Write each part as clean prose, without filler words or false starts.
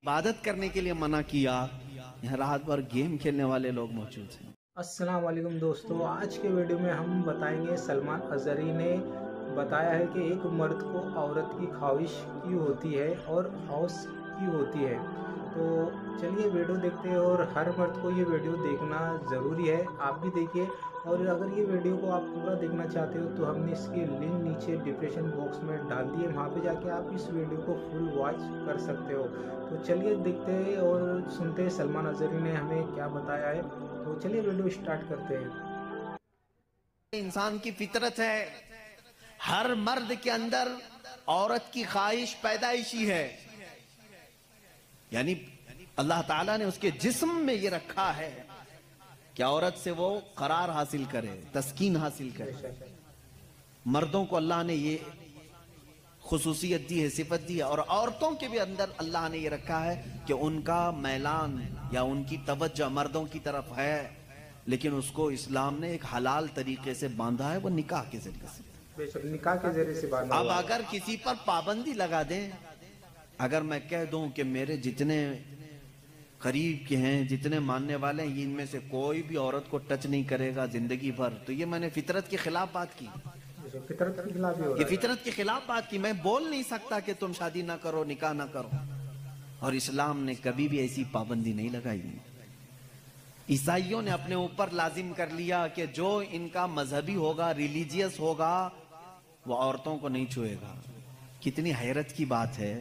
عبادت کرنے کے لیے منع کیا، یہاں رات بھر گیم کھیلنے والے لوگ موجود ہیں۔ السلام علیکم دوستو، آج کے ویڈیو میں ہم بتائیں گے سلمان اظہری نے بتایا ہے کہ ایک مرد کو عورت کی خواہش کی ہوتی ہے اور ہوس کی ہوتی ہے۔ تو چلیے ویڈیو دیکھتے ہیں، اور ہر مرد کو یہ ویڈیو دیکھنا ضروری ہے، آپ بھی دیکھیے۔ اور اگر یہ ویڈیو کو آپ پورا دیکھنا چاہتے ہو تو ہم نے اس کی لنک نیچے ڈسکرپشن باکس میں ڈال دی ہے، وہاں پہ جا کے آپ اس ویڈیو کو فل واچ کر سکتے ہو۔ تو چلیے دیکھتے ہیں اور سنتے ہیں سلمان اظہری نے ہمیں کیا بتایا ہے۔ تو چلیے ویڈیو سٹارٹ کرتے ہیں۔ انسان کی فطرت ہے، ہر مرد کے اندر عورت کی خواہش پیدائشی ہے، یعنی اللہ تعالیٰ نے اس کے جسم میں یہ رکھا ہے کہ عورت سے وہ قرار حاصل کرے، تسکین حاصل کرے۔ مردوں کو اللہ نے یہ خصوصیت دی ہے، صفت دی ہے، اور عورتوں کے بھی اندر اللہ نے یہ رکھا ہے کہ ان کا میلان یا ان کی توجہ مردوں کی طرف ہے، لیکن اس کو اسلام نے ایک حلال طریقے سے باندھا ہے، وہ نکاح کے ذریعے سے۔ بے شک نکاح کے ذریعے سے باندھا اب ہوا ہے۔ اگر کسی پر پابندی لگا دیں، اگر میں کہہ دوں کہ میرے جتنے قریب کے ہیں، جتنے ماننے والے ہیں، ان میں سے کوئی بھی عورت کو ٹچ نہیں کرے گا زندگی بھر، تو یہ میں نے فطرت کے خلاف بات کی، فطرت کے خلاف ہی ہو یہ رہا ہے۔ فطرت کے خلاف بات کی۔ میں بول نہیں سکتا کہ تم شادی نہ کرو، نکاح نہ کرو، اور اسلام نے کبھی بھی ایسی پابندی نہیں لگائی۔ عیسائیوں نے اپنے اوپر لازم کر لیا کہ جو ان کا مذہبی ہوگا، ریلیجیس ہوگا، وہ عورتوں کو نہیں چھوئے گا۔ کتنی حیرت کی بات ہے،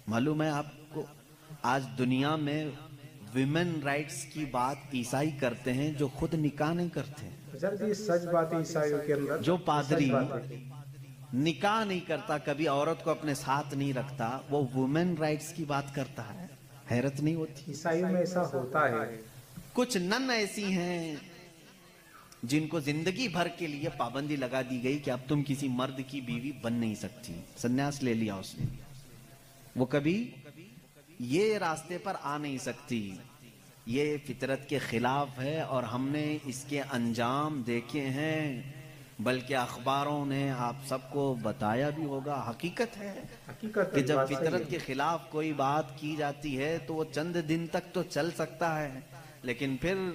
معلوم ہے آپ کو، آج دنیا میں ویمن رائٹس کی بات عیسائی کرتے ہیں جو خود نکاح نہیں کرتے، جی سچ بات ہے، عیسائیوں کے اندر جو پادری سچ بات ہے۔ نکاح نہیں کرتا، کبھی عورت کو اپنے ساتھ نہیں رکھتا، وہ وومن رائٹس کی بات کرتا ہے۔ حیرت نہیں ہوتی؟ عیسائیوں میں ایسا ہوتا ہے۔ کچھ نن ایسی ہیں جن کو زندگی بھر کے لیے پابندی لگا دی گئی کہ اب تم کسی مرد کی بیوی بن نہیں سکتی، سنیاس لے لیا اس نے، وہ کبھی یہ راستے پر آ نہیں سکتی۔ یہ فطرت کے خلاف ہے، اور ہم نے اس کے انجام دیکھے ہیں، بلکہ اخباروں نے آپ سب کو بتایا بھی ہوگا۔ حقیقت ہے حقیقت کہ ہے، جب بات صحیح فطرت ہے۔ کے خلاف کوئی بات کی جاتی ہے تو وہ چند دن تک تو چل سکتا ہے، لیکن پھر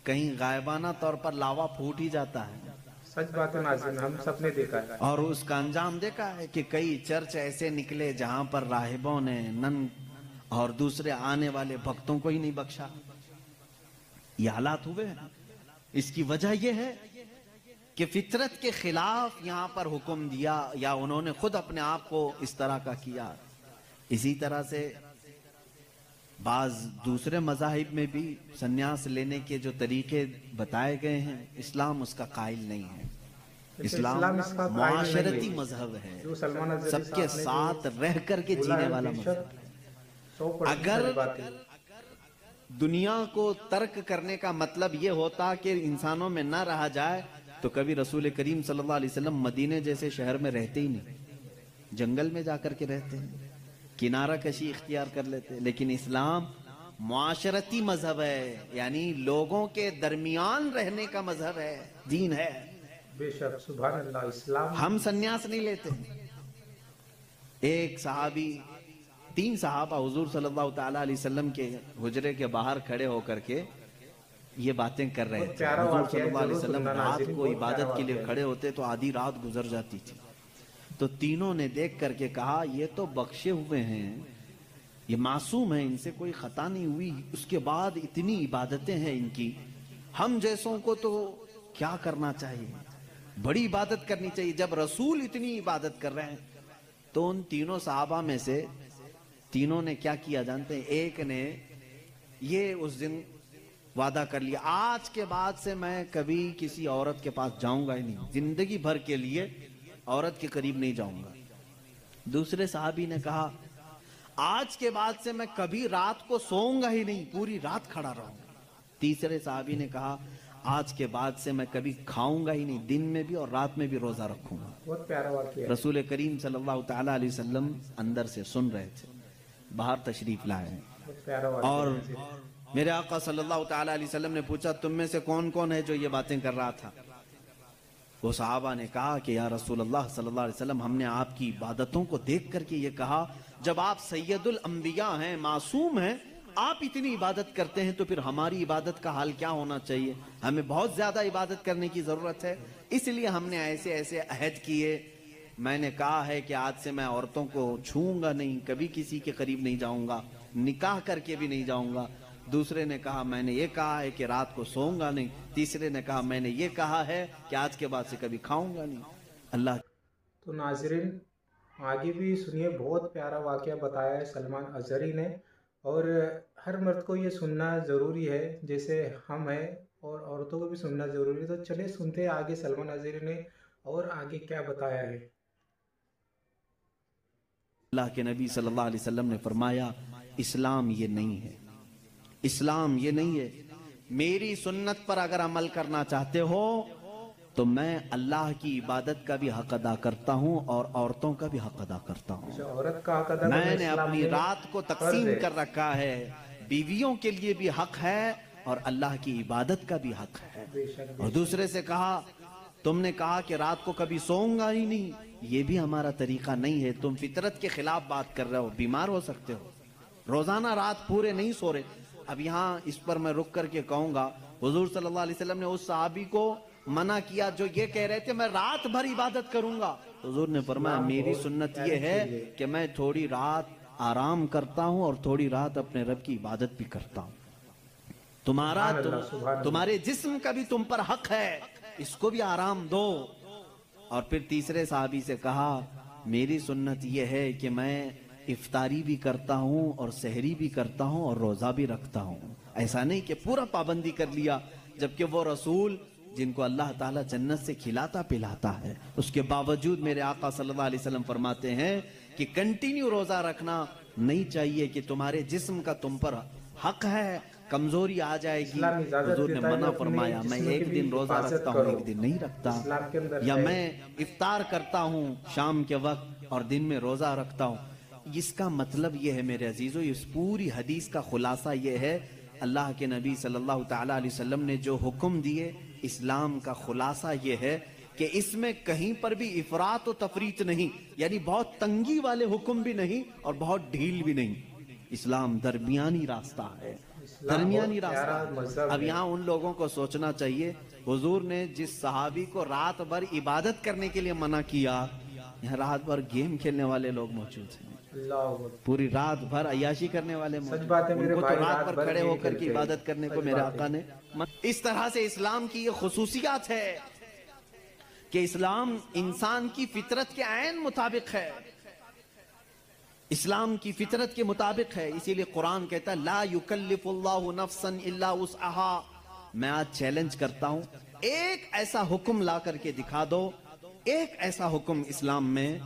کہیں غائبانہ طور پر لاوا پھوٹ ہی جاتا ہے۔ سچ بات ہے ناظرین، ہم سب نے دیکھا ہے۔ اور اس کا انجام دیکھا ہے کہ کئی چرچ ایسے نکلے جہاں پر راہبوں نے نن اور دوسرے آنے والے بھکتوں کو ہی نہیں بخشا۔ یہ حالات ہوئے ہیں۔ اس کی وجہ یہ ہے کہ فطرت کے خلاف یہاں پر حکم دیا، یا انہوں نے خود اپنے آپ کو اس طرح کا کیا۔ اسی طرح سے بعض دوسرے مذاہب میں بھی سنیاس لینے کے جو طریقے بتائے گئے ہیں، اسلام اس کا قائل نہیں ہے۔ اسلام اس کا قائل معاشرتی نہیں ہے۔ مذہب ہے، جو سلمان اظہری سب کے صاحب نے ساتھ رہ کر کے بولا جینے ہے، والا بے مذہب شک ہے۔ 100% اگر صحیح بات ہے۔ دنیا کو ترک کرنے کا مطلب یہ ہوتا کہ انسانوں میں نہ رہا جائے تو کبھی رسول کریم صلی اللہ علیہ وسلم مدینے جیسے شہر میں رہتے ہی نہیں، جنگل میں جا کر کے رہتے ہیں، کنارہ کشی اختیار کر لیتے۔ لیکن اسلام معاشرتی مذہب ہے، یعنی لوگوں کے درمیان رہنے کا مذہب ہے، دین ہے۔ بے شک سبحان اللہ، اسلام ہم سنیاس نہیں لیتے۔ ایک صحابی، 3 صحابہ حضور صلی اللہ تعالیٰ علیہ وسلم کے حجرے کے باہر کھڑے ہو کر کے یہ باتیں کر رہے تھے۔ حضور صلی اللہ علیہ وسلم رات کو عبادت کے لیے کھڑے ہوتے تو آدھی رات گزر جاتی تھی، تو تینوں نے دیکھ کر کے کہا یہ تو بخشے ہوئے ہیں، یہ معصوم ہیں، ان سے کوئی خطا نہیں ہوئی، اس کے بعد اتنی عبادتیں ہیں ان کی، ہم جیسوں کو تو کیا کرنا چاہیے، بڑی عبادت کرنی چاہیے۔ جب رسول اتنی عبادت کر رہے ہیں تو ان تینوں صحابہ میں سے تینوں نے کیا کیا جانتے ہیں؟ ایک نے یہ اس دن وعدہ کر لیا، آج کے بعد سے میں کبھی کسی عورت کے پاس جاؤں گا ہی نہیں، زندگی بھر کے لیے عورت کے قریب نہیں جاؤں گا۔ دوسرے صحابی نے کہا آج کے بعد سے میں کبھی رات کو سوؤں گا ہی نہیں، پوری رات کھڑا رہوں گا۔ تیسرے صحابی نے کہا آج کے بعد سے میں کبھی کھاؤں گا ہی نہیں، دن میں بھی اور رات میں بھی روزہ رکھوں گا۔ بہت پیارا واقعہ ہے۔ رسول کریم صلی اللہ تعالیٰ علیہ وسلم اندر سے سن رہے تھے، باہر تشریف لائے ہیں، بہت پیارا واقعہ اور ہے۔ میرے آقا صلی اللہ تعالیٰ علیہ وسلم نے پوچھا تم میں سے کون کون ہے جو یہ باتیں کر رہا تھا؟ وہ صحابہ نے کہا کہ یا رسول اللہ صلی اللہ علیہ وسلم، ہم نے آپ کی عبادتوں کو دیکھ کر کے یہ کہا، جب آپ سید الانبیاء ہیں، معصوم ہیں، آپ اتنی عبادت کرتے ہیں تو پھر ہماری عبادت کا حال کیا ہونا چاہیے؟ ہمیں بہت زیادہ عبادت کرنے کی ضرورت ہے، اس لیے ہم نے ایسے ایسے عہد کیے۔ میں نے کہا ہے کہ آج سے میں عورتوں کو چھوؤں گا نہیں، کبھی کسی کے قریب نہیں جاؤں گا، نکاح کر کے بھی نہیں جاؤں گا۔ دوسرے نے کہا میں نے یہ کہا ہے کہ رات کو سوؤں گا نہیں۔ تیسرے نے کہا میں نے یہ کہا ہے کہ آج کے بعد سے کبھی کھاؤں گا نہیں۔ اللہ تو ناظرین آگے بھی سنیے، بہت پیارا واقعہ بتایا ہے سلمان اظہری نے، اور ہر مرد کو یہ سننا ضروری ہے، جیسے ہم ہیں، اور عورتوں کو بھی سننا ضروری ہے۔ تو چلے سنتے ہیں آگے سلمان اظہری نے اور آگے کیا بتایا ہے۔ اللہ کے نبی صلی اللہ علیہ وسلم نے فرمایا اسلام یہ نہیں ہے، اسلام یہ نہیں ہے، میری سنت پر اگر عمل کرنا چاہتے ہو تو میں اللہ کی عبادت کا بھی حق ادا کرتا ہوں اور عورتوں کا بھی حق ادا کرتا ہوں۔ عورت کا حق ادا کرنا میں نے اسلام اپنی میں رات کو فرض تقسیم ہے۔ کر رکھا ہے، بیویوں کے لیے بھی حق ہے اور اللہ کی عبادت کا بھی حق ہے۔ بے شک اور دوسرے سے کہا تم نے کہا کہ رات کو کبھی سوؤں گا ہی نہیں، یہ بھی ہمارا طریقہ نہیں ہے، تم فطرت کے خلاف بات کر رہے ہو، بیمار ہو سکتے ہو، روزانہ رات پورے نہیں سو رہے۔ اب یہاں اس پر میں رک کر کے کہوں گا، حضور صلی اللہ علیہ وسلم نے اس صحابی کو منع کیا جو یہ کہہ رہے تھے میں رات بھر عبادت کروں گا۔ حضور نے فرمایا میری سنت یہ ہے کہ میں تھوڑی رات آرام کرتا ہوں اور تھوڑی رات اپنے رب کی عبادت بھی کرتا ہوں۔ تمہارے جسم کا بھی تم پر حق ہے، اس کو بھی آرام دو۔ اور پھر تیسرے صحابی سے کہا میری سنت یہ ہے کہ میں افطاری بھی کرتا ہوں اور سحری بھی کرتا ہوں اور روزہ بھی رکھتا ہوں۔ ایسا نہیں کہ پورا پابندی کر لیا، جبکہ وہ رسول جن کو اللہ تعالیٰ جنت سے کھلاتا پلاتا ہے، اس کے باوجود میرے آقا صلی اللہ علیہ وسلم فرماتے ہیں کہ کنٹینیو روزہ رکھنا نہیں چاہیے، کہ تمہارے جسم کا تم پر حق ہے، کمزوری آ جائے گی۔ حضور نے منع فرمایا میں ایک دن روزہ رکھتا ہوں ایک دن نہیں رکھتا، یا میں افطار کرتا ہوں شام کے وقت اور دن میں روزہ رکھتا ہوں۔ اس کا مطلب یہ ہے میرے عزیزو، اس پوری حدیث کا خلاصہ یہ ہے، اللہ کے نبی صلی اللہ تعالیٰ علیہ وسلم نے جو حکم دیے، اسلام کا خلاصہ یہ ہے کہ اس میں کہیں پر بھی افراط و تفریط نہیں، یعنی بہت تنگی والے حکم بھی نہیں اور بہت ڈھیل بھی نہیں۔ اسلام درمیانی راستہ ہے، درمیانی راستہ۔ اب یہاں ان لوگوں کو سوچنا چاہیے، حضور نے جس صحابی کو رات بھر عبادت کرنے کے لیے منع کیا، یہاں رات بھر گیم کھیلنے والے لوگ موجود ہیں، پوری رات بھر عیاشی کرنے والے موجود ہیں، ان کو تو رات بھر کھڑے ہو کر کے عبادت کرنے کو میرے آقا نے۔ اس طرح سے اسلام کی یہ خصوصیات ہے کہ اسلام انسان کی فطرت کے عین مطابق ہے، اسلام کی فطرت کے مطابق ہے۔ اسی لیے قرآن کہتا ہے لا یکلف اللہ نفسا الا وسعها۔ میں آج چیلنج کرتا ہوں، ایک ایسا حکم لا کر کے دکھا دو، ایک ایسا حکم اسلام میں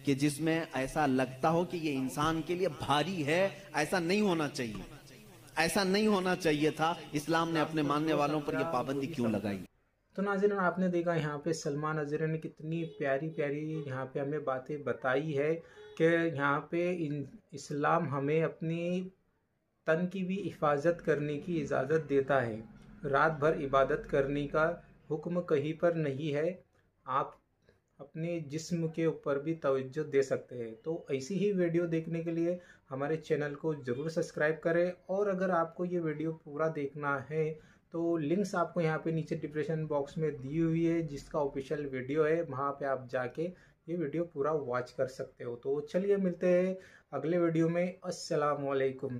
کہ جس میں ایسا لگتا ہو کہ یہ انسان کے لیے بھاری ہے۔ ایسا نہیں ہونا چاہیے، ایسا نہیں ہونا چاہیے تھا۔ اسلام نے اپنے ماننے والوں پر یہ پابندی کیوں لگائی؟ تو ناظرین آپ نے دیکھا یہاں پہ سلمان اظہری نے کتنی پیاری پیاری یہاں پہ ہمیں باتیں بتائی ہے کہ یہاں پہ اسلام ہمیں اپنی تن کی بھی حفاظت کرنے کی اجازت دیتا ہے، رات بھر عبادت کرنے کا حکم کہیں پر نہیں ہے، آپ اپنے جسم کے اوپر بھی توجہ دے سکتے ہیں۔ تو ایسی ہی ویڈیو دیکھنے کے لیے ہمارے چینل کو ضرور سبسکرائب کریں، اور اگر آپ کو یہ ویڈیو پورا دیکھنا ہے تو لنکس آپ کو یہاں پہ نیچے ڈسکرپشن باکس میں دی ہوئی ہے، جس کا آفیشیل ویڈیو ہے، وہاں پہ آپ جا کے یہ ویڈیو پورا واچ کر سکتے ہو۔ تو چلیے ملتے ہیں اگلے ویڈیو میں، السلام علیکم۔